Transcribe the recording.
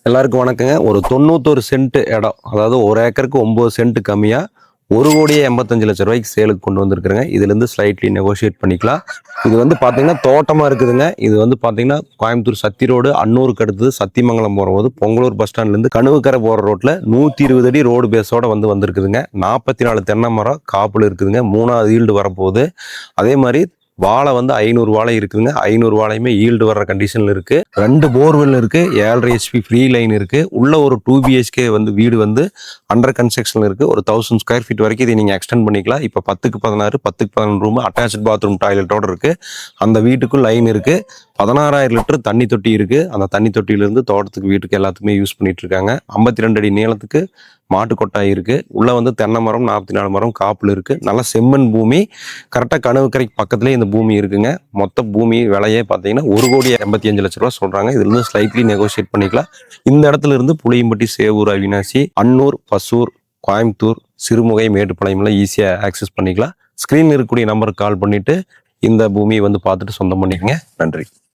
எல்லாருக்கும் வணக்கங்க. ஒரு 91 சென்ட் இடம், அதாவது 1 ஏக்கருக்கு 9 சென்ட் கம்மியா 1,85,00,000 சேலுக்கு கொண்டு வந்திருக்கிறேங்க. இதுலேருந்து ஸ்லைட்லி நெகோஷியேட் பண்ணிக்கலாம். இது வந்து பார்த்தீங்கன்னா தோட்டமாக இருக்குதுங்க. இது வந்து பார்த்தீங்கன்னா கோயம்புத்தூர் சத்தி ரோடு அன்னூருக்கு அடுத்தது சத்தியமங்கலம் போகும்போது பொங்கலூர் பஸ் ஸ்டாண்ட்லேருந்து கணுவுக்கரை போகிற ரோட்டில் 120 அடி ரோடு பேஸோட வந்திருக்குதுங்க. 44 தென்னை மரம் காப்பில் இருக்குதுங்க. 3வது ஈல்டு வரப்போகுது. அதே மாதிரி வாழை வந்து 500 வாழை இருக்குதுங்க. 500 வாழையுமே ஈல்டு வர்ற கண்டிஷனில் இருக்குது. 2 போர்வெல் இருக்குது. 7.5 HP ஃப்ரீ லைன் இருக்குது. உள்ள ஒரு 2 BHK வந்து வீடு வந்து அண்டர் கன்ஸ்ட்ரக்ஷனில் இருக்குது. ஒரு 1000 ஸ்கொயர் ஃபீட் வரைக்கும் இதை நீங்கள் எக்ஸ்டெண்ட் பண்ணிக்கலாம். இப்போ 10க்கு 16 10க்கு 11 ரூம் அட்டாச்சு பாத்ரூம் டாய்லெட்டோடு இருக்குது. அந்த வீட்டுக்கும் லைன் இருக்குது. 16,000 லிட்டர் தண்ணி தொட்டி இருக்குது. அந்த தண்ணி தொட்டியிலிருந்து தோட்டத்துக்கு வீட்டுக்கு எல்லாத்துக்குமே யூஸ் பண்ணிட்டு இருக்காங்க. 52 அடி நீளத்துக்கு மாட்டு கொட்டாய் இருக்கு. உள்ள வந்து தென்னை மரம் 44 மரம் காப்புல இருக்கு. நல்ல செம்மண் பூமி. கரெக்டாக கணுவுக்கரைக்கு பக்கத்துலேயே இந்த பூமி இருக்குங்க. மொத்த பூமி விலையே பார்த்தீங்கன்னா 1,85,00,000 சொல்றாங்க. இதுல இருந்து ஸ்லைட்லி நெகோஷியேட் பண்ணிக்கலாம். இந்த இடத்துல இருந்து புளியம்பட்டி, சேவூர், அவினாசி, அன்னூர், பசூர், கோயம்புத்தூர், சிறுமுகை, மேட்டுப்பாளையம்லாம் ஈஸியாக ஆக்சஸ் பண்ணிக்கலாம். ஸ்க்ரீனில் இருக்கக்கூடிய நம்பருக்கு கால் பண்ணிட்டு இந்த பூமியை வந்து பார்த்துட்டு சொந்தம் பண்ணிக்கங்க. நன்றி.